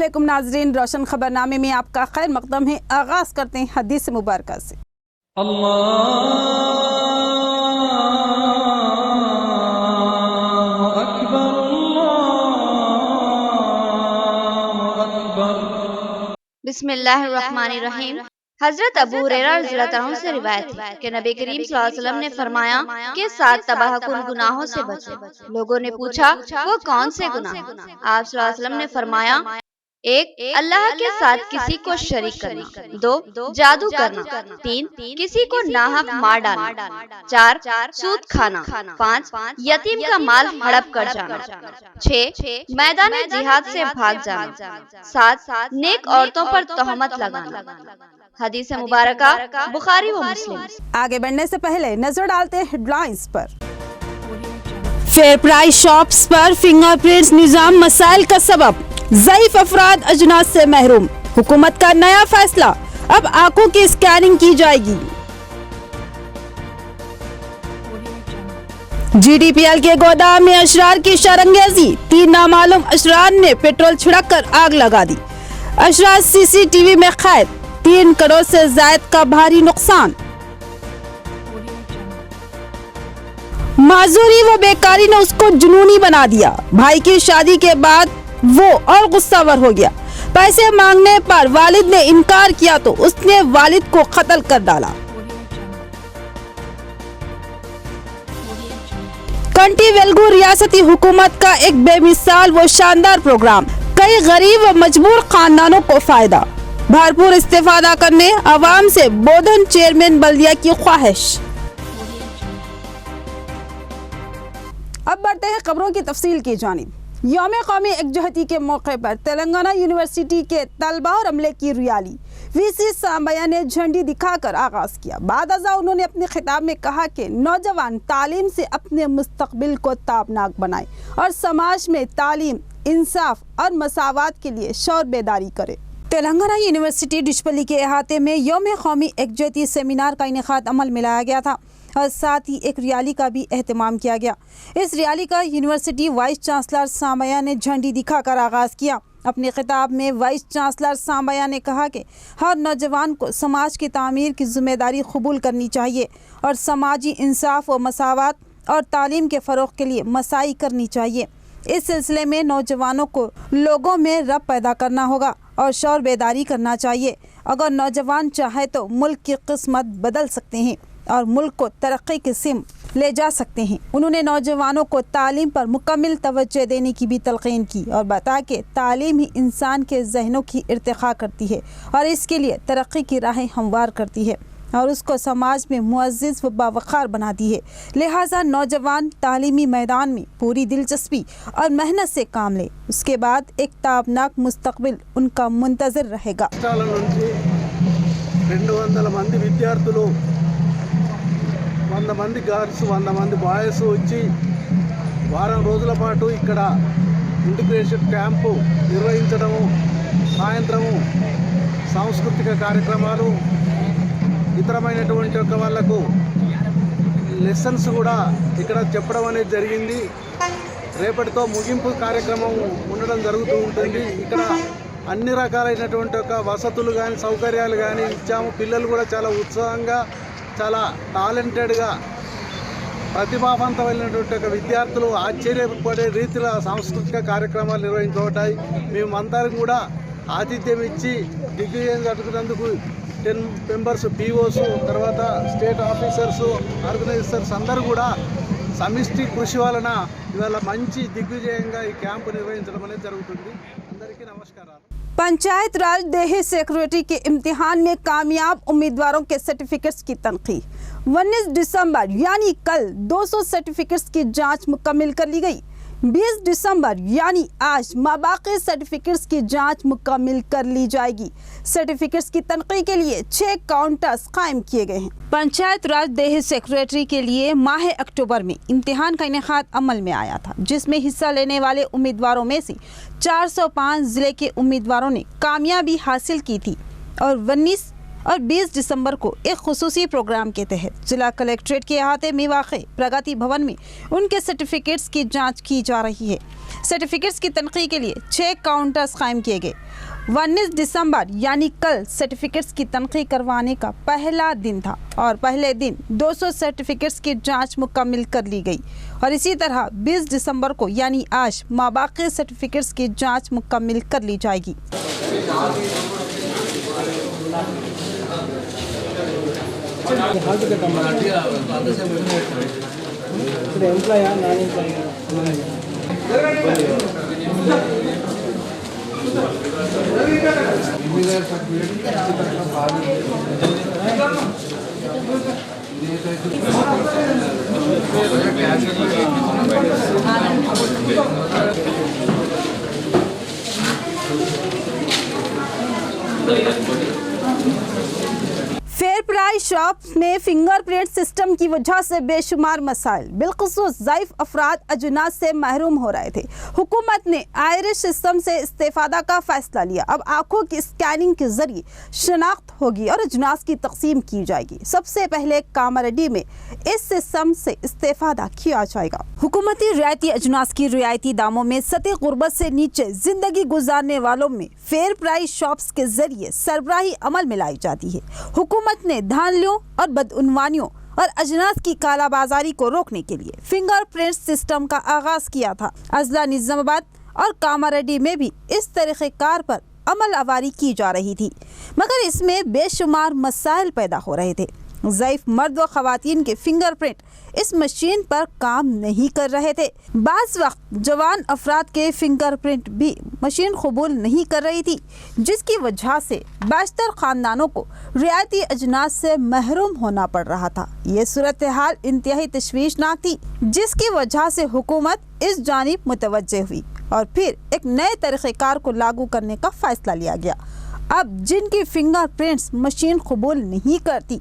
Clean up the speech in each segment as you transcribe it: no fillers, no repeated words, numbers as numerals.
अस्सलामुअलैकुम नाज़रीन, रोशन खबरनामे में आपका खैर मकदम है। आगाज करते हैं हदीस मुबारक से। बिस्मिल्लाहिर्रहमानिर्रहीम। हजरत अबू हुरैरा रज़ियल्लाहु अन्हु से रिवायत है कि नबी करीम सल्लल्लाहु अलैहि वसल्लम ने फरमाया कि 7 तबाहकुन गुनाहों से बचो। लोगों ने पूछा वो कौन से गुनाह? आप सल्लल्लाहु अलैहि वसल्लम ने फरमाया, 1 अल्लाह के साथ किसी को शरीक करना, 2 जादू करना, 3 किसी को नाहक मार डालना, 4 सूद खाना, 5 यतीम का माल हड़प कर जाना, 6 मैदान जिहाद से भाग जाना, 7 नेक औरतों पर तोहमत लगाना। हदीस मुबारका बुखारी व मुस्लिम। आगे बढ़ने से पहले नजर डालते हैं हेडलाइंस पर। फेयर प्राइस शॉप्स पर फिंगरप्रिंट्स निजाम मसाइल का सबब, ज़ईफ अफराद अजनास से महरूम। हुकूमत का नया फैसला, अब आंखों की स्कैनिंग की जाएगी। GDPL के गोदाम में अशरार की शरंगेजी, 3 नामालूम अशरार ने पेट्रोल छिड़क कर आग लगा दी। अशरार CCTV में कैद, 3 करोड़ से जायद का भारी नुकसान। माजूरी व बेकारी ने उसको जुनूनी बना दिया। भाई की शादी के बाद वो और गुस्सावर हो गया। पैसे मांगने पर वालिद ने इनकार किया तो उसने वालिद को कत्ल कर डाला। कंटी वेलगू रियासती हुकूमत का एक बेमिसाल व शानदार प्रोग्राम, कई गरीब व मजबूर खानदानों को फायदा। भरपूर इस्तेफादा करने अवाम से बोधन चेयरमैन बल्दिया की ख्वाहिश। अब बढ़ते हैं खबरों की तफसील की जानिब। यौम कौमी एकजहती के मौके पर तेलंगाना यूनिवर्सिटी के तलबा और अमले की रैली VC सांबया ने झंडी दिखाकर आगाज किया। बाद अज़ा उन्होंने अपने खिताब में कहा कि नौजवान तालीम से अपने मुस्तकबिल को ताबनाक बनाए और समाज में तालीम, इंसाफ और मसावात के लिए शौर बेदारी करे। तेलंगाना यूनिवर्सिटी डिशपल्ली के अहाते में यौम कौमी एकजहती सेमिनार का इनेकाद अमल में लाया गया था और साथ ही एक रैली का भी एहतमाम किया गया। इस रैली का यूनिवर्सिटी वाइस चांसलर सांबया ने झंडी दिखाकर आगाज़ किया। अपने खिताब में वाइस चांसलर सांबया ने कहा कि हर नौजवान को समाज की तामीर की जिम्मेदारी कबूल करनी चाहिए और समाजी इंसाफ व मसावत और तालीम के फ़रोग़ के लिए मसाई करनी चाहिए। इस सिलसिले में नौजवानों को लोगों में रब पैदा करना होगा और शौर बेदारी करना चाहिए। अगर नौजवान चाहे तो मुल्क की किस्मत बदल सकते हैं और मुल्क को तरक्की की सिम ले जा सकते हैं। उन्होंने नौजवानों को तालीम पर मुकम्मल तवज्जो देने की भी तलक़ीन की और बताया कि तालीम ही इंसान के जहनों की इर्तिक़ा करती है और इसके लिए तरक्की की राहें हमवार करती है और उसको समाज में मुअज़्ज़िज़ व बावक़ार बनाती है। लिहाजा नौजवान तालीमी मैदान में पूरी दिलचस्पी और मेहनत से काम लें, उसके बाद एक ताबनाक मुस्तक़बिल उनका मुंतज़िर रहेगा। 200 మంది విద్యార్థులు 100 మంది గర్ల్స్ 100 మంది బాయ్స్ వచ్చి వారం రోజుల పాటు ఇక్కడ ఇంటిగ్రేషన్ క్యాంపు నిర్వహించడము, సాయంత్రము సాంస్కృతిక కార్యక్రమాలు, ఇతరమైనటువంటి వాళ్ళకు లెసన్స్ కూడా ఇక్కడ చెప్పడం అనేది జరిగింది. రేపటితో ముగింపు కార్యక్రమం ఉండడం జరుగుతూ ఉంటుంది. ఇక్కడ అన్ని రకాలైనటువంటి వసతులు కానీ సౌకర్యాలు కానీ ఇచ్చాము. పిల్లలు కూడా చాలా ఉత్సాహంగా, చాలా టాలెంటెడ్గా, ప్రతిభావంతమైనటువంటి విద్యార్థులు ఆశ్చర్యపడే రీతిలో సాంస్కృతిక కార్యక్రమాలు నిర్వహించబడ్డాయి. మేమంతా కూడా ఆతిథ్యం ఇచ్చి దిగ్విజయం జరుగుతున్నందుకు 10 మెంబర్స్ POs, తర్వాత స్టేట్ ఆఫీసర్స్, ఆర్గనైజర్స్ అందరూ కూడా సమిష్టి కృషి వలన ఇవాళ మంచి దిగ్విజయంగా ఈ క్యాంపు నిర్వహించడం అనేది జరుగుతుంది. అందరికీ నమస్కారాలు। पंचायत राज देही सेक्रेटरी के इम्तिहान में कामयाब उम्मीदवारों के सर्टिफिकेट्स की तनकीद। 19 दिसंबर यानी कल 200 सर्टिफिकेट्स की जांच मुकम्मल कर ली गई। 20 दिसंबर यानी आज माबाकी सर्टिफिकेट्स की जांच मुकम्मल कर ली जाएगी। सर्टिफिकेट्स की तनकीद के लिए 6 काउंटर्स कायम किए गए हैं। पंचायत राज देही सेक्रेटरी के लिए माह अक्टूबर में इम्तिहान का इनेकाद अमल में आया था, जिसमें हिस्सा लेने वाले उम्मीदवारों में से 405 ज़िले के उम्मीदवारों ने कामयाबी हासिल की थी और 19 और 20 दिसंबर को एक खुसूसी प्रोग्राम के तहत जिला कलेक्ट्रेट के अहाते में वाक़े प्रगति भवन में उनके सर्टिफिकेट्स की जांच की जा रही है। सर्टिफिकेट्स की तनक़ी के लिए 6 काउंटर्स कायम किए गए। 19 दिसंबर यानी कल सर्टिफिकेट्स की तनक़ी करवाने का पहला दिन था और पहले दिन 200 सर्टिफिकेट्स की जांच मुकम्मल कर ली गई और इसी तरह 20 दिसंबर को यानी आज माबाक़ी सर्टिफिकेट्स की जांच मुकम्मल कर ली जाएगी। फेयर प्राइस शॉप्स में फिंगरप्रिंट सिस्टम की वजह से बेशुमार मसाइल बिलखुसूस ज़ईफ अफराद अजनास से महरूम हो रहे थे। हुकूमत ने आयरिश सिस्टम से इस्तेफादा का फैसला लिया। अब आंखों की स्कैनिंग के जरिए शनाख्त होगी और अजनास की तकसीम की जाएगी। सबसे पहले कामारेड्डी में इस सिस्टम से इस्तेफादा किया जाएगा। हुकूमती रियायती अजनास की रियायती दामों में सतह गुर्बत से नीचे जिंदगी गुजारने वालों में फेयर प्राइस शॉप्स के जरिए सरबराही अमल में लाई जाती है। हुकूमत ने धांधलियों और बदउनवानियों और अजनास की कालाबाजारी को रोकने के लिए फिंगरप्रिंट सिस्टम का आगाज किया था। अजला निजामाबाद और कामारेड्डी में भी इस तरीक़ेकार पर अमल आवारी की जा रही थी, मगर इसमें बेशुमार मसाइल पैदा हो रहे थे। ज़ईफ मर्द व ख़वातीन के फिंगरप्रिंट इस मशीन पर काम नहीं कर रहे थे। बाज़ वक्त जवान अफराद के फिंगरप्रिंट भी मशीन कबूल नहीं कर रही थी, जिसकी वजह से बेशतर ख़ानदानों को रियायती अजनास से महरूम होना पड़ रहा था। ये सूरत हाल इंतहाई तशवीशनाक थी, जिसकी वजह से हुकूमत इस जानिब मुतवज्जे हुई और फिर एक नए तरीक़ेकार को लागू करने का फ़ैसला लिया गया। अब जिनकी फिंगरप्रिंट्स मशीन कबूल नहीं करती,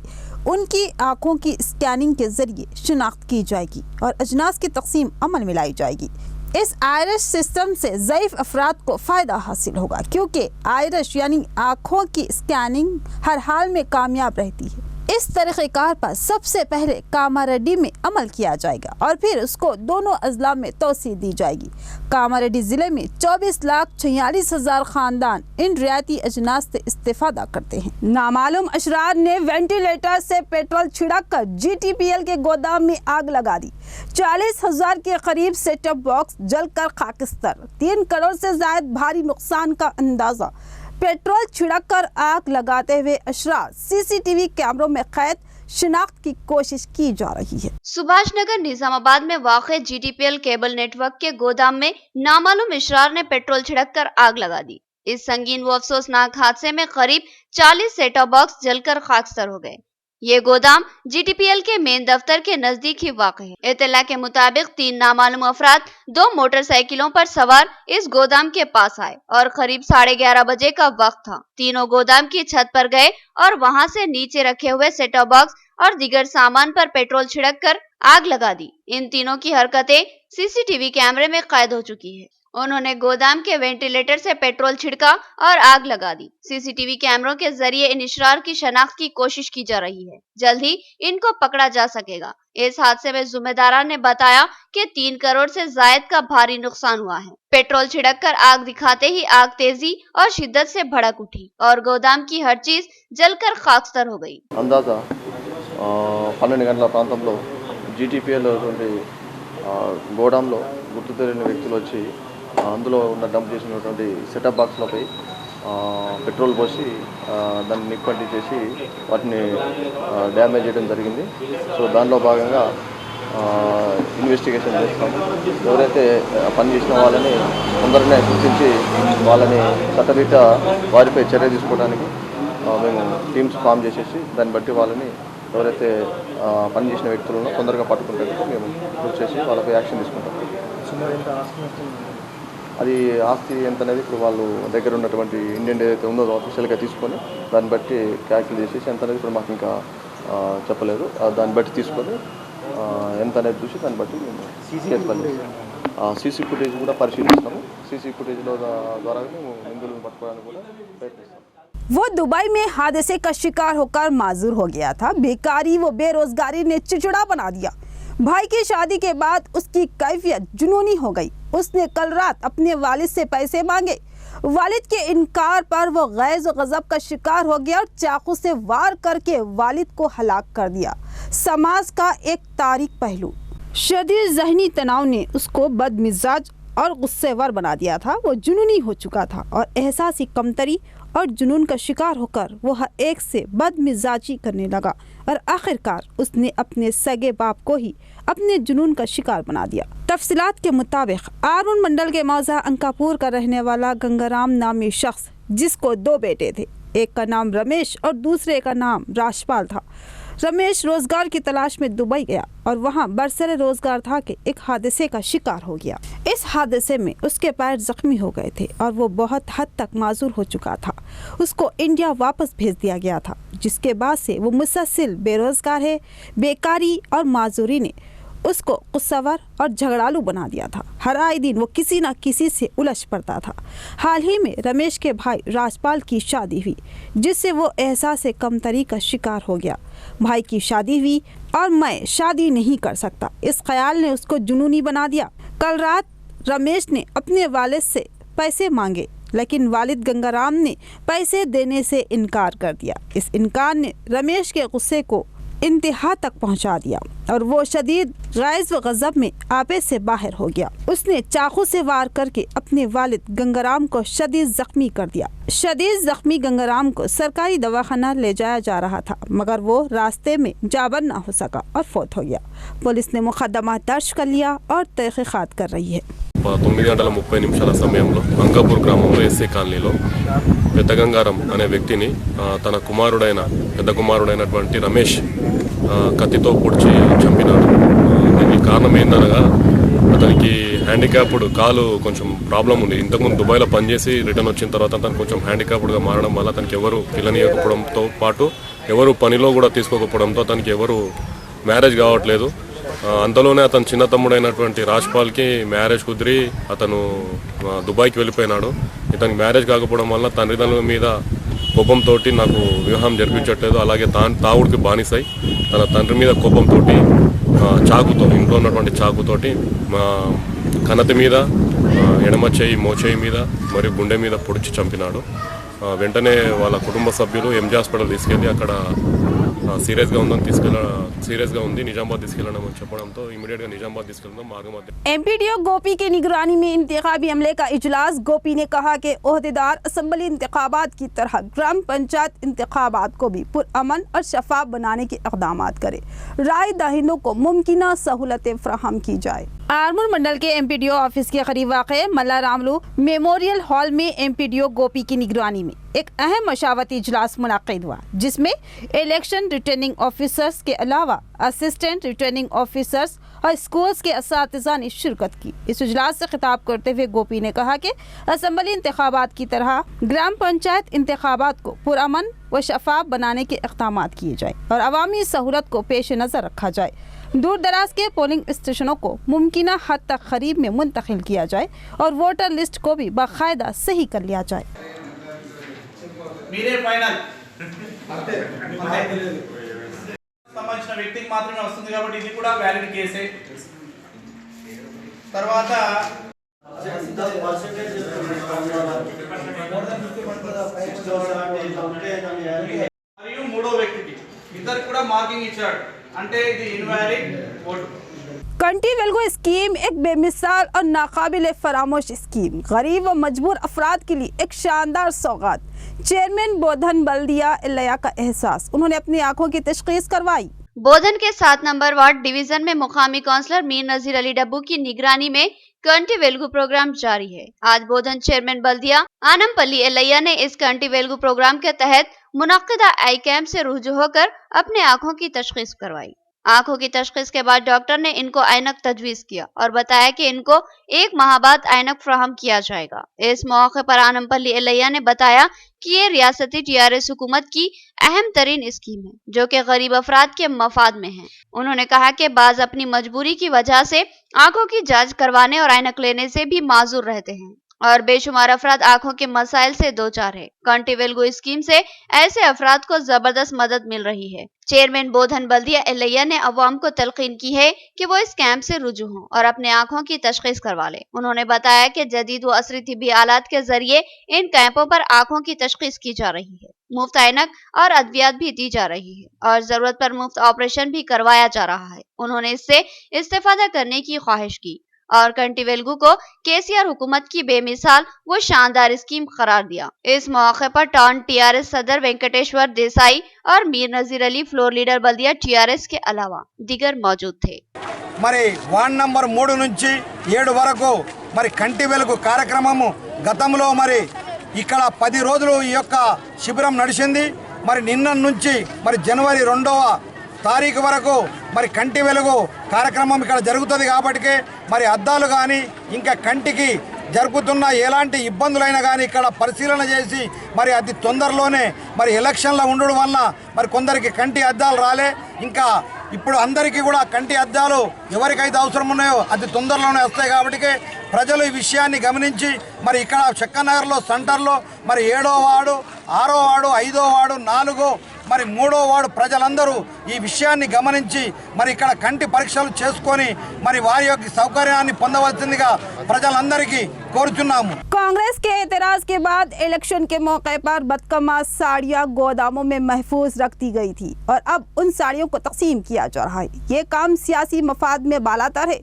उनकी आंखों की स्कैनिंग के जरिए शिनाख्त की जाएगी और अजनास की तकसीम अमल में लाई जाएगी। इस आयरिश सिस्टम से ज़ईफ अफराद को फ़ायदा हासिल होगा, क्योंकि आयरिश यानी आँखों की स्कैनिंग हर हाल में कामयाब रहती है। इस तरीक़ेकार पर सबसे पहले कामारेड्डी में अमल किया जाएगा और फिर उसको दोनों अजला में तोसी दी जाएगी। कामारेड्डी ज़िले में 24,46,000 ख़ानदान इन रियायती अजनास से इस्तेफादा करते हैं। नामालूम अशरार ने वेंटिलेटर से पेट्रोल छिड़क कर GTPL के गोदाम में आग लगा दी। 40,000 के करीब सेटअप बॉक्स जलकर खाकिस्तान। 3 करोड़ से ज़ायद भारी नुकसान का अंदाज़ा। पेट्रोल छिड़क कर आग लगाते हुए अशरार CCTV कैमरों में कैद, शिनाख्त की कोशिश की जा रही है। सुभाष नगर निजामाबाद में वाक़े GTPL केबल नेटवर्क के गोदाम में नामालूम अशरार ने पेट्रोल छिड़क कर आग लगा दी। इस संगीन व अफसोसनाक हादसे में करीब 40 सेटअप बॉक्स जलकर खाकसर हो गए। ये गोदाम GTPL के मेन दफ्तर के नजदीक ही वाक़ है। इत्तला के मुताबिक 3 नामालूम अफराद 2 मोटरसाइकिलों पर सवार इस गोदाम के पास आए और करीब 11:30 बजे का वक्त था। तीनों गोदाम की छत पर गए और वहां से नीचे रखे हुए सेटअप बॉक्स और दीगर सामान पर पेट्रोल छिड़क कर आग लगा दी। इन तीनों की हरकतें CCTV कैमरे में कैद हो चुकी है। उन्होंने गोदाम के वेंटिलेटर से पेट्रोल छिड़का और आग लगा दी। CCTV कैमरों के जरिए इन इशरार की शनाख्त की कोशिश की जा रही है। जल्द ही इनको पकड़ा जा सकेगा। इस हादसे में जिम्मेदारान ने बताया कि 3 करोड़ से जायद का भारी नुकसान हुआ है। पेट्रोल छिड़क कर आग दिखाते ही आग तेजी और शिद्दत से भड़क उठी और गोदाम की हर चीज जलकर खाकसर हो गई। अंदाजा 12 గంటల ప్రాంతంలో GTPL గోడాంలో గుర్తు తెలియని వ్యక్తులు వచ్చి అందులో ఉన్న డంప్ చేసినటువంటి సెటప్ బాక్స్లపై పెట్రోల్ పోసి దాన్ని నిప్పంటి చేసి వాటిని డ్యామేజ్ చేయడం జరిగింది. సో దానిలో భాగంగా ఇన్వెస్టిగేషన్ చేస్తాం. ఎవరైతే పని చేసిన వాళ్ళని తొందరనే గుర్తించి వాళ్ళని చట్టరీత్యా వారిపై చర్య తీసుకోవడానికి మేము టీమ్స్ ఫామ్ చేసేసి దాన్ని బట్టి వాళ్ళని ఎవరైతే పని చేసిన వ్యక్తులను తొందరగా పట్టుకుంటారో మేము కృషి చేసి వాళ్ళపై యాక్షన్ తీసుకుంటాం. అది ఆస్తి ఎంత అనేది ఇప్పుడు వాళ్ళు దగ్గర ఉన్నటువంటి ఇండియన్ ఏదైతే ఉందో ఆఫీషియల్గా తీసుకొని దాన్ని బట్టి క్యాల్కులేట్ చేసేసి ఎంత అనేది ఇప్పుడు మాకు ఇంకా చెప్పలేదు. దాన్ని బట్టి తీసుకొని ఎంత అనేది చూసి దాన్ని బట్టి మేము సీసీ ఫుటేజ్ కూడా పరిశీలిస్తాము. సీసీ ఫుటేజ్లో ద్వారా మేము నిందితులను పట్టుకోవడానికి కూడా ప్రయత్నిస్తాం. वो दुबई में हादसे का शिकार होकर माजूर हो गया था। बेकारी व बेरोजगारी ने चिड़चिड़ा बना दिया। भाई की शादी के बाद उसकी कैफियत जुनूनी हो गई। उसने कल रात अपने वालिद से पैसे मांगे। वालिद के इनकार पर वो गैज़ और गज़ब का शिकार हो गया और चाकू से वार करके वालिद को हलाक कर दिया। समाज का एक तारीख पहलू, शदीद ज़हनी तनाव ने उसको बदमिजाज और गुस्सेवर बना दिया था। वो जुनूनी हो चुका था और एहसासी कमतरी और जुनून का शिकार होकर वो हर एक से बदमिजाजी करने लगा और आखिरकार उसने अपने सगे बाप को ही अपने जुनून का शिकार बना दिया। तफसीलात के मुताबिक आर्मूर मंडल के मौजा अंकापुर का रहने वाला गंगाराम नामी शख्स, जिसको 2 बेटे थे, एक का नाम रमेश और दूसरे का नाम राजपाल था। रमेश रोजगार की तलाश में दुबई गया और वहां बरसरे रोजगार था कि एक हादसे का शिकार हो गया। इस हादसे में उसके पैर जख्मी हो गए थे और वो बहुत हद तक माजूर हो चुका था। उसको इंडिया वापस भेज दिया गया था, जिसके बाद से वो मुसलसल बेरोजगार है। बेकारी और माजूरी ने उसको गुस्सावर और झगड़ालू बना दिया था। हर आए दिन वो किसी न किसी से उलझ पड़ता था। हाल ही में रमेश के भाई राजपाल की शादी हुई, जिससे वो एहसास कमतरी का शिकार हो गया। भाई की शादी हुई और मैं शादी नहीं कर सकता, इस ख्याल ने उसको जुनूनी बना दिया। कल रात रमेश ने अपने वालिद से पैसे मांगे, लेकिन वालिद गंगाराम ने पैसे देने से इनकार कर दिया। इस इनकार ने रमेश के गुस्से को इंतहा तक पहुंचा दिया और वो शदीद गैज़ व गज़ब में आपे से बाहर हो गया। उसने चाकू से वार करके अपने वालिद गंगाराम को शदीद जख्मी कर दिया। शदीद जख्मी गंगाराम को सरकारी दवाखाना ले जाया जा रहा था, मगर वो रास्ते में जाबर ना हो सका और फौत हो गया। पुलिस ने मुकदमा दर्ज कर लिया और तहकीकात कर रही है। 9:30 సమయంలో అంకాపూర్ గ్రామంలో ఎస్సీ కాలనీలో పెద్ద గంగారం అనే వ్యక్తిని తన పెద్ద కుమారుడైనటువంటి రమేష్ కత్తితో పొడిచి చంపినాడు. దీనికి కారణం ఏందనగా అతనికి హ్యాండిక్యాప్డ్ కాలు కొంచెం ప్రాబ్లం ఉంది. ఇంతకుముందు దుబాయ్లో పనిచేసి రిటర్న్ వచ్చిన తర్వాత తను కొంచెం హ్యాండిక్యాప్డ్గా మారడం వల్ల తనకి ఎవరు పిల్లనియకపోవడంతో పాటు ఎవరు పనిలో కూడా తీసుకోకపోవడంతో తనకి ఎవరు మ్యారేజ్ కావట్లేదు. అంతలోనే అతను చిన్న తమ్ముడైనటువంటి రాజ్పాల్కి మ్యారేజ్ కుదిరి అతను దుబాయ్కి వెళ్ళిపోయినాడు. ఇతనికి మ్యారేజ్ కాకపోవడం వల్ల తల్లిదండ్రుల మీద కోపంతో నాకు వివాహం జరిపించట్లేదు, అలాగే తాగుడికి బానిసై తన తండ్రి మీద కోపంతో చాకుతో, ఇంట్లో ఉన్నటువంటి చాకుతోటి కనతి మీద, ఎడమ చేయి, మోచేయి మీద మరియు గుండె మీద పొడిచి చంపినాడు. వెంటనే వాళ్ళ కుటుంబ సభ్యులు ఎంజీ హాస్పిటల్ తీసుకెళ్ళి అక్కడ సీరియస్గా ఉంది, నిజామాబాద్ తీసుకెళ్ళడం చెప్పడంతో ఇమీడియట్గా నిజామాబాద్ తీసుకెళ్ళడం మార్గం మధ్య एमपीडीओ गोपी की निगरानी में इंतखाबी अमले का इजलास। गोपी ने कहा कि ओहदेदार असम्बली इंतखाबात की तरह ग्राम पंचायत इंतखाबात को भी पुरअमन और शफाफ बनाने के इक़दाम करे। राय दहिंदों को मुमकिन सहूलतें फराहम की जाए। आर्मूर मंडल के एमपीडीओ ऑफिस के करीब वाक़ मल्ला रामलू मेमोरियल हॉल में एमपीडीओ गोपी की निगरानी में एक अहम मशावरती इजलास मुनक़िद हुआ, जिसमें इलेक्शन रिटर्निंग ऑफिसर्स के अलावा असिस्टेंट रिटर्निंग ऑफिसर्स और स्कूल्स के असातिज़ा ने शिरकत की। इस इजलास से खिताब करते हुए गोपी ने कहा कि असम्बली इंतखाबात की तरह ग्राम पंचायत इंतखाबात को पुरअमन व शफाफ बनाने के इक़दाम किए जाए और अवामी सहूलत को पेश नज़र रखा जाए। दूर दराज के पोलिंग स्टेशनों को मुमकिन हद तक करीब में मुंतकिल किया जाए और वोटर लिस्ट को भी बाकायदा सही कर लिया जाए। మీరే ఫైనల్ సంబంధించిన వ్యక్తికి మాత్రమే వస్తుంది కాబట్టి ఇది కూడా వ్యాలిడ్ కేసే. తర్వాత మరియు మూడో వ్యక్తికి ఇద్దరు కూడా మార్కింగ్ ఇచ్చాడు, అంటే ఇది ఇన్వాలిడ్ ఓటు. कंटी वेल्गो स्कीम एक बेमिसाल और नाकाबिल फरामोश स्कीम, गरीब व मजबूर अफराद के लिए एक शानदार सौगात। चेयरमैन बोधन बल्दिया इलाया का एहसास, उन्होंने अपनी आंखों की तशखीस करवाई। बोधन के 7 नंबर वार्ड डिवीजन में मुकामी काउंसलर मीर नजीर अली डब्बू की निगरानी में कंटी वेल्गू प्रोग्राम जारी है। आज बोधन चेयरमैन बल्दिया आनमपल्ली एलैया ने इस कंटी वेल्गू प्रोग्राम के तहत मुनक्किदा आई कैंप से रुजू होकर अपने आंखों की तशखीस करवाई। आंखों की तशखीस के बाद डॉक्टर ने इनको ऐनक तजवीज किया और बताया कि इनको 1 माह बाद ऐनक फराहम किया जाएगा। इस मौके पर आनमपल्ली एलैया ने बताया कि ये रियासती टीआरएस हुकूमत की अहम तरीन स्कीम है जो कि गरीब अफराद के मफाद में है। उन्होंने कहा कि बाज अपनी मजबूरी की वजह से आंखों की जांच करवाने और ऐनक लेने से भी माजूर रहते हैं और बेशुमार अफराद आंखों के मसाइल से दो चार है। कंटी वेलगू स्कीम से ऐसे अफराद को जबरदस्त मदद मिल रही है। चेयरमैन बोधन बल्दिया एलैया ने अवाम को तलकीन की है कि वो इस कैंप से रुजू हों और अपने आंखों की तशखीस करवा लें। उन्होंने बताया कि जदीद व असरी तिब्बी आलात के जरिए इन कैंपों पर आंखों की तशखीस की जा रही है, मुफ्त ऐनक और अद्वियात भी दी जा रही है और जरूरत पर मुफ्त ऑपरेशन भी करवाया जा रहा है। उन्होंने इससे इस्तेफादा करने की ख्वाहिश की और कंटी वेलगू को केसीआर हुकूमत की बेमिसाल वो शानदार स्कीम करार दिया। इस मौके पर टाउन टीआरएस सदर वेंकटेश्वर देसाई और मीर नजीर अली फ्लोर लीडर बल्दिया टीआरएस के अलावा दीगर मौजूद थे। మరి వార్డ్ నంబర్ 3 నుంచి 7 వరకు మరి కంటి వెలుగు కార్యక్రమము గతంలో మరి ఇక్కడ 10 రోజులు ఈ యొక్క శిబిరం నడిచింది। మరి నిన్న నుంచి మరి జనవరి 2వ తారీఖు వరకు మరి కంటి వెలుగు కార్యక్రమం ఇక్కడ జరుగుతుంది। కాబట్టి మరి అద్దాలు కానీ ఇంకా కంటికి జరుపుతున్న ఎలాంటి ఇబ్బందులైనా కానీ ఇక్కడ పరిశీలన చేసి మరి అది తొందరలోనే మరి ఎలక్షన్లో ఉండడం వల్ల మరి కొందరికి కంటి అద్దాలు రాలే, ఇంకా ఇప్పుడు అందరికీ కూడా కంటి అద్దాలు ఎవరికైతే అవసరం ఉన్నాయో అది తొందరలోనే వస్తాయి। కాబట్టి ప్రజలు ఈ విషయాన్ని గమనించి మరి ఇక్కడ చక్కనగర్లో సెంటర్లో మరి 7వ వార్డు 6వ వార్డు 5వ వార్డు 4 మరి 3వ వార్డు ప్రజలందరూ ఈ విషయాన్ని గమనించి మరి ఇక్కడ కంటి పరీక్షలు చేసుకొని మరి వారి యొక్క సౌకర్యాన్ని పొందవలసిందిగా ప్రజలందరికీ కోరుచున్నాము। कांग्रेस के एतराज के बाद इलेक्शन के मौके पर बदकमा साड़ियां गोदामों में महफूज रख दी गई थी और अब उन साड़ियों को तकसीम किया जा रहा है। ये काम सियासी मफाद में बालातर है।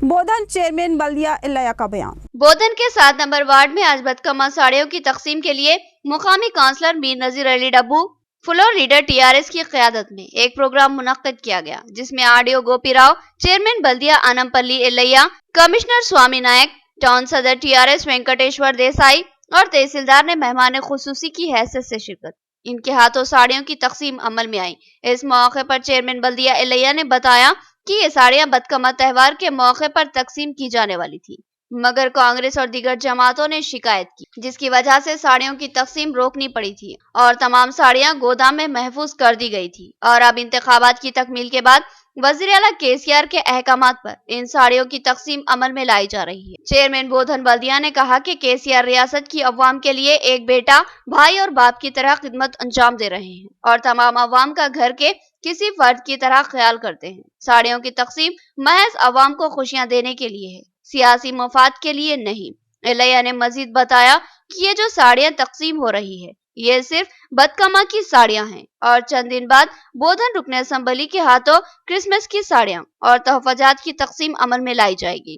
बोधन चेयरमैन बल्दिया एलैया का बयान। बोधन के 7 नंबर वार्ड में आज बदकमा साड़ियों की तकसीम के लिए मुकामी काउंसलर मीर नजीर अली डब्बू फ्लोर लीडर टीआरएस की क़यादत में एक प्रोग्राम मुनक्किद किया गया, जिसमें आरडीओ गोपी राव, चेयरमैन बल्दिया आनमपल्ली एलैया, कमिश्नर स्वामी नायक, टाउन सदर टीआरएस वेंकटेश्वर देसाई और तहसीलदार ने मेहमान खुसूसी की हैसियत से शिरकत। इनके हाथों साड़ियों की तकसीम अमल में आई। इस मौके पर चेयरमैन बल्दिया एलैया ने बताया कि ये साड़ियां बदकमा त्योहार के मौके पर तकसीम की जाने वाली थी, मगर कांग्रेस और दीगर जमातों ने शिकायत की, जिसकी वजह से साड़ियों की तकसीम रोकनी पड़ी थी और तमाम साड़ियां गोदाम में महफूज कर दी गई थी। और अब इंतखाबात की तकमील के बाद वज़ीर आला केसीआर के अहकामात पर इन साड़ियों की तकसीम अमल में लाई जा रही है। चेयरमैन बोधन बल्दिया ने कहा कि केसीआर रियासत की अवाम के लिए एक बेटा, भाई और बाप की तरह खिदमत अंजाम दे रहे हैं और तमाम अवाम का घर के किसी फर्द की तरह ख्याल करते हैं। साड़ियों की तकसीम महज अवाम को खुशियां देने के लिए है, सियासी मफाद के लिए नहीं। एलैया ने मजीद बताया कि ये जो साड़ियां तकसीम हो रही है ये सिर्फ बदकमा की साड़ियां हैं और चंद दिन बाद बोधन रुकन असम्बली के हाथों क्रिसमस की साड़ियां और तोहफाजात की तकसीम अमल में लाई जाएगी।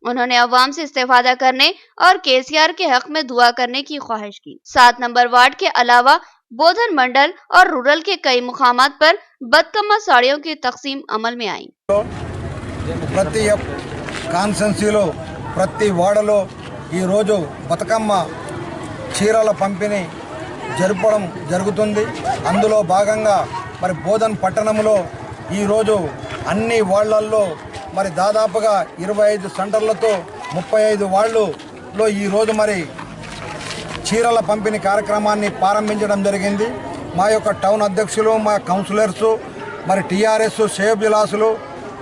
उन्होंने अवाम से इस्तेफादा करने और केसीआर के हक में दुआ करने की ख्वाहिश की। 7 नंबर वार्ड के अलावा बोधन मंडल और रूरल के कई मुकामात पर बदकमा साड़ियों की तकसीम अमल में आई। ప్రతి కాన్స్టెన్సీలో ప్రతి వార్డులో ఈరోజు బతుకమ్మ చీరల పంపిణీ జరపడం జరుగుతుంది। అందులో భాగంగా మరి బోధన్ పట్టణంలో ఈరోజు అన్ని వార్డులలో మరి దాదాపుగా 25 సెంటర్లతో 35 వార్డులలో ఈరోజు మరి చీరల పంపిణీ కార్యక్రమాన్ని ప్రారంభించడం జరిగింది। మా యొక్క టౌన్ అధ్యక్షులు, మా కౌన్సిలర్సు, మరి టీఆర్ఎస్ శ్రేయోభిలాసులు,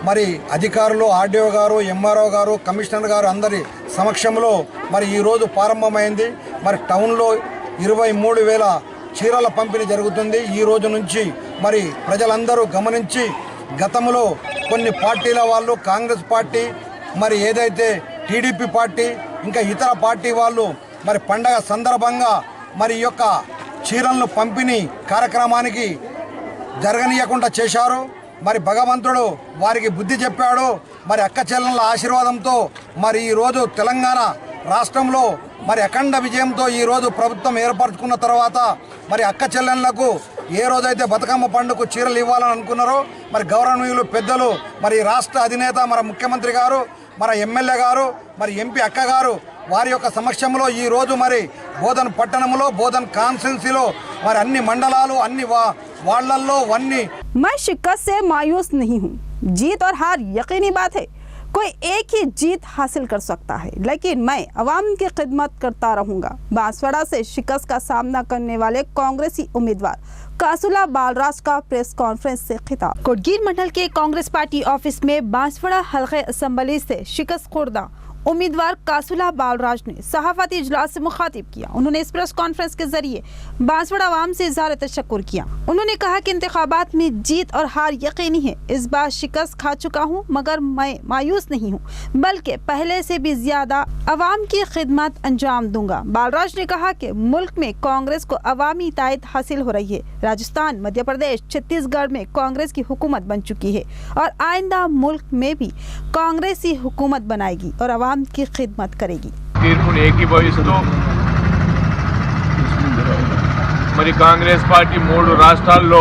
మరి అధికారులు, ఆర్డీఓ గారు, ఎంఆర్ఓ గారు, కమిషనర్ గారు అందరి సమక్షంలో మరి ఈరోజు ప్రారంభమైంది। మరి టౌన్లో 23,000 చీరల పంపిణీ జరుగుతుంది। ఈ రోజు నుంచి మరి ప్రజలందరూ గమనించి గతంలో కొన్ని పార్టీల వాళ్ళు, కాంగ్రెస్ పార్టీ, మరి ఏదైతే టీడీపీ పార్టీ, ఇంకా ఇతర పార్టీ వాళ్ళు మరి పండగ సందర్భంగా మరి ఈ యొక్క చీరలను పంపిణీ కార్యక్రమానికి జరగనీయకుండా చేశారు। మరి భగవంతుడు వారికి బుద్ధి చెప్పాడు। మరి అక్క చెల్లెళ్ళ ఆశీర్వాదంతో మరి ఈరోజు తెలంగాణ రాష్ట్రంలో మరి అఖండ విజయంతో ఈరోజు ప్రభుత్వం ఏర్పరచుకున్న తర్వాత మరి అక్క చెల్లెళ్లకు ఏ రోజైతే బతుకమ్మ పండుగకు చీరలు ఇవ్వాలని అనుకున్నారో మరి గౌరవనీయులు పెద్దలు మరి రాష్ట్ర అధినేత మరి ముఖ్యమంత్రి గారు, మరి ఎమ్మెల్యే గారు, మరి ఎంపీ అక్క గారు వారి యొక్క సమక్షంలో ఈరోజు మరి బోధన్ పట్టణంలో బోధన్ కాన్స్టిట్యున్సీలో మరి అన్ని మండలాలు అన్ని వార్డులలో అన్ని मैं शिकस्त से मायूस नहीं हूँ। जीत और हार यकीनी बात है, कोई एक ही जीत हासिल कर सकता है, लेकिन मैं अवाम की खिदमत करता रहूंगा। बांसवाड़ा से शिकस्त का सामना करने वाले कांग्रेसी उम्मीदवार कासुला बालराज का प्रेस कॉन्फ्रेंस से खिताब। कोटगीर मंडल के कांग्रेस पार्टी ऑफिस में बांसवाड़ा हल्के असेंबली से शिकस्त खुर्दा उम्मीदवार कासुला बालराज ने सहाफती इजलास से मुखातिब किया। उन्होंने इस प्रेस कॉन्फ्रेंस के जरिए बांसवाड़ा आवाम से इजहार तशक्कुर किया। उन्होंने कहा कि इंतखाबात में जीत और हार यकीनी है। इस बार शिकस्त खा चुका हूँ मगर मैं मायूस नहीं हूँ, बल्कि पहले से भी ज्यादा अवाम की खिदमत अंजाम दूंगा। बालराज ने कहा कि मुल्क में कांग्रेस को अवामी तायद हासिल हो रही है। राजस्थान, मध्य प्रदेश, छत्तीसगढ़ में कांग्रेस की हुकूमत बन चुकी है और आइंदा मुल्क में भी कांग्रेस ही हुकूमत बनाएगी और अवाम की खिदमत करेगी। తీర్పును ఏకీభవిస్తూ మరి కాంగ్రెస్ పార్టీ 3 రాష్ట్రాల్లో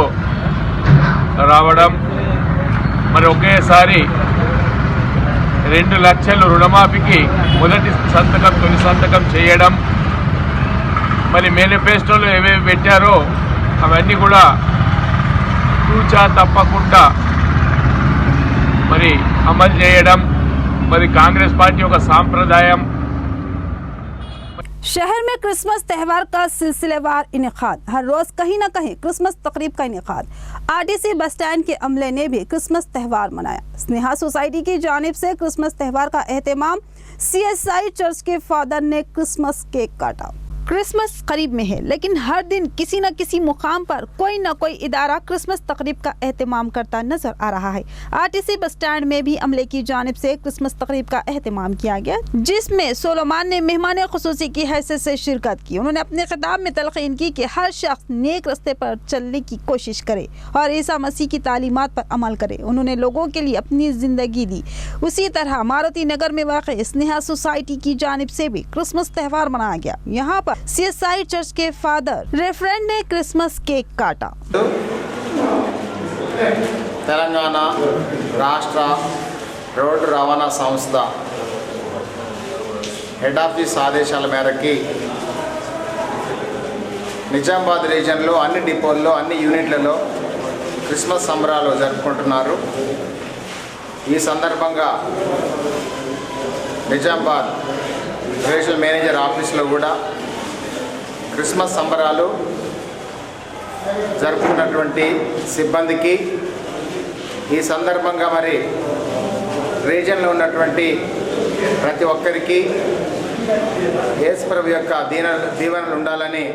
రావడం, మరి ఒకేసారి 2 లక్షల రుణమాఫీకి తొలి సంతకం చేయడం, మరి మేనిఫెస్టోలో ఏవేవి పెట్టారో అవన్నీ కూడా తూచా తప్పకుండా మరి అమలు చేయడం, మరి కాంగ్రెస్ పార్టీ ఒక సాంప్రదాయం। शहर में क्रिसमस त्यौहार का सिलसिलेवार इनेकाद, हर रोज कहीं न कहीं क्रिसमस तकरीब का इनेकाद। आरटीसी बस स्टैंड के अमले ने भी क्रिसमस त्यौहार मनाया। स्नेहा सोसाइटी की जानिब से क्रिसमस त्यौहार का एहतमाम, CSI चर्च के फादर ने क्रिसमस केक काटा। क्रिसमस करीब में है, लेकिन हर दिन किसी न किसी मुकाम पर कोई न कोई इदारा क्रिसमस तकरीब का एहतमाम करता नजर आ रहा है। आरटीसी बस स्टैंड में भी अमले की जानिब से क्रिसमस तकरीब का एहतमाम किया गया, जिसमें सोलोमान ने मेहमान खुसूसी की हैसियत से शिरकत की। उन्होंने अपने खिताब में तलकीन की कि हर शख्स नेक रस्ते पर चलने की कोशिश करे और ईसा मसीह की तालीमात पर अमल करे। उन्होंने लोगों के लिए अपनी जिंदगी दी। उसी तरह मारुति नगर में वाक़ स्नेहा सोसाइटी की जानिब से भी क्रिसमस त्यौहार मनाया गया। यहाँ पर CSI चर्च के फादर रेफरेंड ने क्रिसमस केक काटा। తెలంగాణ రాష్ట్ర రోడ్డు రవాణా సంస్థ హెడ్ ఆఫీస్ ఆదేశాల మేరకి నిజామాబాద్ రీజన్లో అన్ని డిపోల్లో అన్ని యూనిట్లలో క్రిస్మస్ సంబరాలు జరుపుకుంటున్నారు। ఈ సందర్భంగా నిజామాబాద్ రీజనల్ మేనేజర్ ఆఫీస్లో కూడా క్రిస్మస్ సంబరాలు జరుపుకున్నటువంటి సిబ్బందికి ఈ సందర్భంగా మరి రీజన్లో ఉన్నటువంటి ప్రతి ఒక్కరికి యేసు ప్రభు యొక్క దీవెనలు ఉండాలని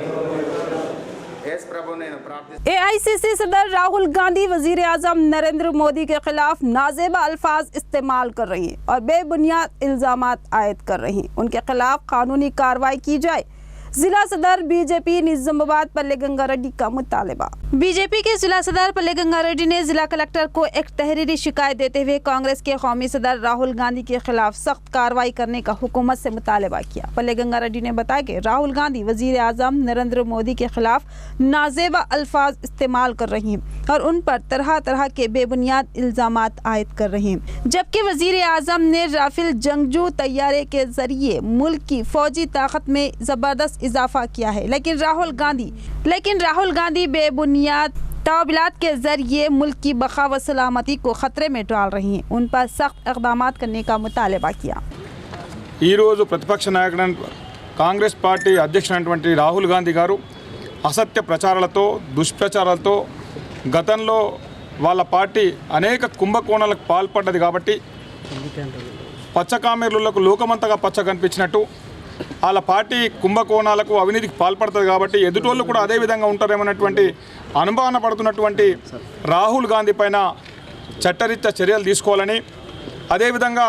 యేసు ప్రభువుని నేను ప్రార్థిస్తున్నాను। AICC सदर राहुल गांधी वजीर आजम नरेंद्र मोदी के खिलाफ नाजेबा अल्फाज इस्तेमाल कर रही हैं और बेबुनियाद इल्जामात आयद कर रही हैं। उनके खिलाफ कानूनी कार्रवाई की जाए। जिला सदर बीजेपी निजामाबाद पल्ले गंगा रेड्डी का मुतालबा। बीजेपी के जिला सदर पल्ले गंगा रेड्डी ने जिला कलेक्टर को एक तहरीरी शिकायत देते हुए कांग्रेस के कौमी सदर राहुल गांधी के खिलाफ सख्त कार्रवाई करने का हुकूमत से मुतालबा किया। पल्ले गंगा रेड्डी ने बताया कि राहुल गांधी वजीर आजम नरेंद्र मोदी के खिलाफ नाजेबा अल्फाज इस्तेमाल कर रही हैं और उन पर तरह तरह के बेबुनियाद इल्जामात आयद कर रही हैं, जबकि वजीर आजम ने राफेल जंगजू तैयारे के जरिए मुल्क की फौजी ताकत में जबरदस्त इजाफा किया है। लेकिन राहुल गांधी बेबुनियाद तौबिलात के जरिए मुल्क की बका व सलामती को खतरे में डाल रही हैं। उन पर सख्त इक़दामात करने का मुतालबा किया। ఈ రోజు ప్రతిపక్ష నాయకుడు కాంగ్రెస్ పార్టీ అధ్యక్షుడైనటువంటి రాహుల్ గాంధీ గారు అసత్య ప్రచారాలతో దుష్ప్రచారాలతో గతంలో వాళ్ళ పార్టీ అనేక కుంభకోణాలకు పాల్పడ్డది కాబట్టి పచ్చకామెర్లకు లోకమంతగా పచ్చ కనిపించినట్టు వాళ్ళ పార్టీ కుంభకోణాలకు అవినీతికి పాల్పడుతుంది కాబట్టి ఎదుటోళ్ళు కూడా అదే విధంగా ఉంటారేమన్నటువంటి అనుమాన పడుతున్నటువంటి రాహుల్ గాంధీ పైన చట్టరీత్యా చర్యలు తీసుకోవాలని, అదేవిధంగా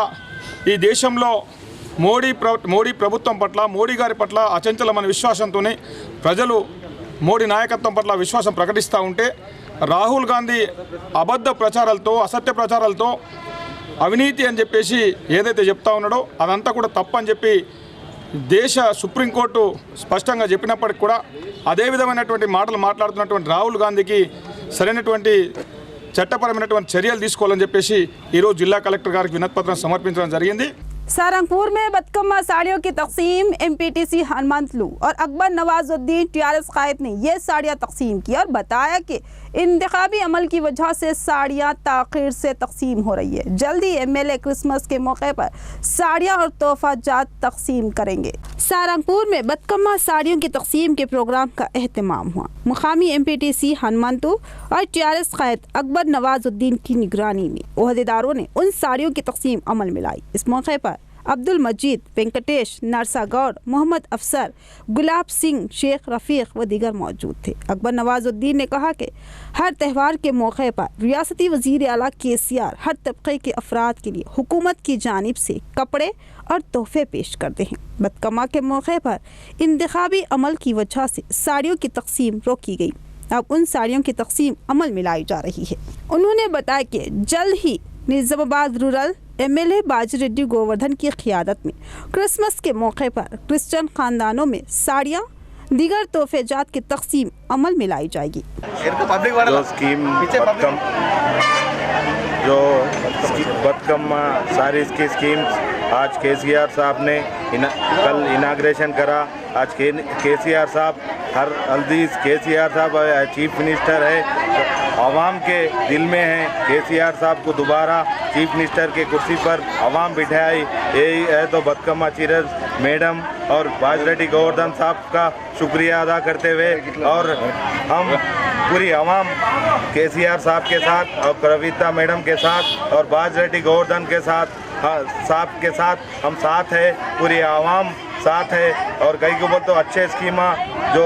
ఈ దేశంలో మోడీ ప్రభుత్వం పట్ల, మోడీ గారి పట్ల అచంచలమైన విశ్వాసంతోనే ప్రజలు మోడీ నాయకత్వం పట్ల విశ్వాసం ప్రకటిస్తూ ఉంటే రాహుల్ గాంధీ అబద్ధ ప్రచారాలతో, అసత్య ప్రచారాలతో అవినీతి అని చెప్పేసి ఏదైతే చెప్తా ఉన్నాడో అదంతా కూడా తప్పని చెప్పి దేశ సుప్రీంకోర్టు స్పష్టంగా చెప్పినప్పటికి కూడా అదే విధమైనటువంటి మాటలు మాట్లాడుతున్నటువంటి రాహుల్ గాంధీకి సరైనటువంటి చట్టపరమైనటువంటి చర్యలు తీసుకోవాలని చెప్పేసి ఈరోజు జిల్లా కలెక్టర్ గారికి వినతిపత్రం సమర్పించడం జరిగింది। सारंगपुर में बदकम्मा साड़ियों की तकसीम MPTC हनुमंतलू और अकबर नवाजुद्दीन TRS कायद ने ये साड़ियाँ तकसीम की और बताया कि इंतखाबी अमल की वजह से साड़ियाँ ताख़ीर से तकसीम हो रही है। जल्दी MLA क्रिसमस के मौके पर साड़ियाँ और तोहफा जात तकसीम करेंगे। सारंगपुर में बदकम्मा साड़ियों की तकसीम के प्रोग्राम का एहतमाम हुआ। मुकामी MPTC हनुमंतू और TRS कायद अकबर नवाजुद्दीन की निगरानी में ओहदेदारों ने उन साड़ियों की तकसीम अमल में लाई। इस मौके पर अब्दुल मजीद, वेंकटेश, नरसा गौड़, मोहम्मद अफसर, गुलाब सिंह, शेख रफ़ीक व दीगर मौजूद थे। अकबर नवाजुद्दीन ने कहा कि हर त्यौहार के मौके पर रियासती वज़ीर आला KCR हर तबके के अफराद के लिए हुकूमत की जानिब से कपड़े और तोहफे पेश करते हैं। बदकम्मा के मौके पर इंतखाबी अमल की वजह से साड़ियों की तकसीम रोकी गई। अब उन साड़ियों की तकसीम अमल में लाई जा रही है। उन्होंने बताया कि जल्द ही निज़ामाबाद रूरल MLA बाजीरेड्डी गोवर्धन की क़ियादत में क्रिसमस के मौके पर क्रिश्चियन ख़ानदानों में साड़ियाँ दीगर तोहफेजात की तकसीम अमल में लाई जाएगी। जो बदकम्मा सारी इसकी स्कीम आज KCR साहब ने कल इनाग्रेशन करा। आज KCR साहब हर हल्दीज KCR साहब चीफ मिनिस्टर है, आवाम के दिल में है। KCR साहब को दोबारा चीफ मिनिस्टर के कुर्सी पर आवाम बिठाई, यही है। तो बदकम्मा चीरज मैडम और बाजीरेड्डी गोवर्धन साहब का शुक्रिया अदा करते हुए और हम पूरी आवाम KCR साहब के साथ और कविता मैडम के साथ और बाजीरेड्डी गोवर्धन के साथ हम साथ है, पूरी आवाम साथ है। और कई को बोल तो अच्छे स्कीमा जो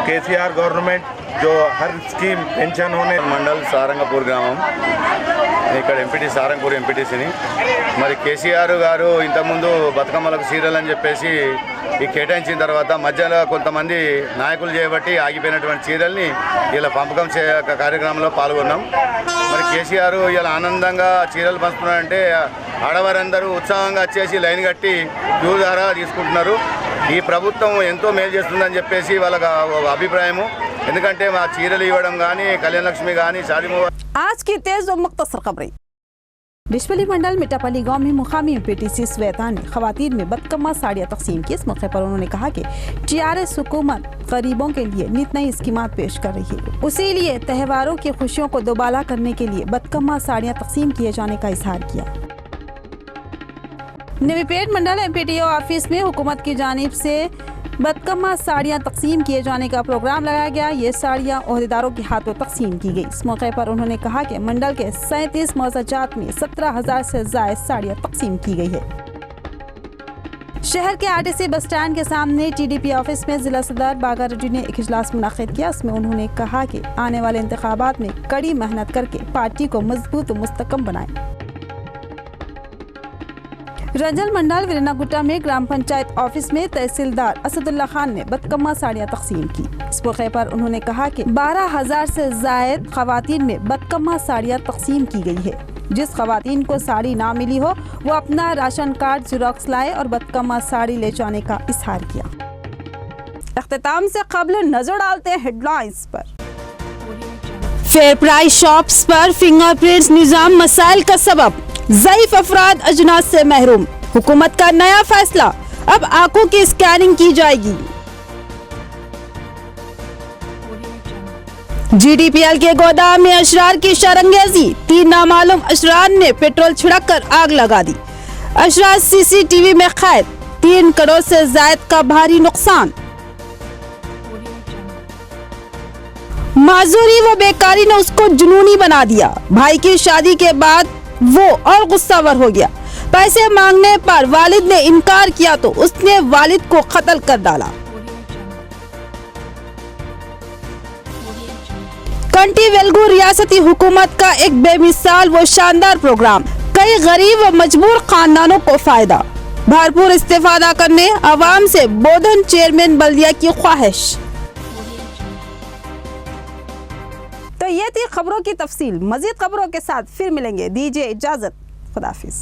KCR गवर्नमेंट जो हर स्कीम पेंशन होने మండల్ సారంగపూర్ గ్రామం ఇక్కడ ఎంపీటీ సారంగపూర్ ఎంపీటీసీని మరి KCR గారు ఇంతకుముందు బతుకమ్మలకు సీరియల్ అని చెప్పేసి ఈ కేటాయించిన తర్వాత మధ్యలో కొంతమంది నాయకులు చేయబట్టి ఆగిపోయినటువంటి సీరియల్ని ఇలా పంపకం కార్యక్రమంలో పాల్గొన్నాం. మరి KCR ఇలా ఆనందంగా చీరలు పంచుతున్నారంటే ఆడవారందరూ ఉత్సాహంగా వచ్చేసి లైన్ కట్టి క్యూ ద్వారా తీసుకుంటున్నారు. ఈ ప్రభుత్వం ఎంతో మేలు చేస్తుందని చెప్పేసి వాళ్ళకి ఒక అభిప్రాయము. ఎందుకంటే మా చీరలు ఇవ్వడం కానీ కళ్యాణ లక్ష్మి కానీ शादी आज की तेज और मुख्तसर खबरें। डिशपली मंडल मिठापल्ली गांव में मुकामी PTC श्वेता ने खवातीन में बदकम्मा साड़ियाँ तकसीम की। इस मौके पर उन्होंने कहा कि TRS हुकूमत गरीबों के लिए नित नई स्कीमात पेश कर रही है, उसी लिए त्योहारों की खुशियों को दोबाला करने के लिए बदकम्मा साड़ियाँ तकसीम किए जाने का इजहार किया। नवीपेट मंडल MPTO ऑफिस में हुकूमत की जानिब से बदकम्मा साड़ियाँ तकसीम किए जाने का प्रोग्राम लगाया गया। ये साड़ियाँ ओहदेदारों के हाथों तकसीम की गई। इस मौके पर उन्होंने कहा कि मंडल के 37 मौज़ाजात में 17,000 से ज़ायद साड़ियाँ तकसीम की गई है। शहर के RTC बस स्टैंड के सामने TDP ऑफिस में जिला सदर बागा रेड्डी ने एक इजलास मुनाकिद किया। इसमें उन्होंने कहा कि आने वाले इंतखाबात में कड़ी मेहनत करके पार्टी को मजबूत और मुस्तकम बनाए। रंजल मंडल वीरनागुट्टा में ग्राम पंचायत ऑफिस में तहसीलदार असदुल्ला खान ने बदकम्मा साड़ियाँ तकसीम की। इस मौके पर उन्होंने कहा कि 12,000 से जायद खवातीन में बदकम्मा साड़ियाँ तकसीम की गई है। जिस खवातीन को साड़ी ना मिली हो वो अपना राशन कार्ड ज़ेरॉक्स लाए और बदकम्मा साड़ी ले जाने का इजहार किया। अख्तिताम से कबल नजर डालते हैं हेडलाइंस पर। फेयर प्राइस शॉप्स पर फिंगरप्रिंट्स निज़ाम मसाइल का सबब, ज़ईफ अफराद अजनास से महरूम। हुकूमत का नया फैसला, अब आंखों की स्कैनिंग की जाएगी। GDPL के गोदाम में अशरार की शरंगेजी, 3 नामालूम अशरार ने पेट्रोल छिड़क कर आग लगा दी। अशरार CCTV में कैद, 3 करोड़ से जायद का भारी नुकसान। माजूरी व बेकारी ने उसको जुनूनी बना दिया। भाई की शादी के बाद वो और गुस्सावर हो गया। पैसे मांगने पर वालिद ने इनकार किया तो उसने वालिद को कत्ल कर डाला। कंटी वेलगू रियासती हुकूमत का एक बेमिसाल व शानदार प्रोग्राम, कई गरीब व मजबूर खानदानों को फायदा, भरपूर इस्तेफादा करने अवाम से बोधन चेयरमैन बल्दिया की ख्वाहिश। तो ये थी खबरों की तफसील। मजीद खबरों के साथ फिर मिलेंगे। दीजिए इजाजत, खुदाफिज।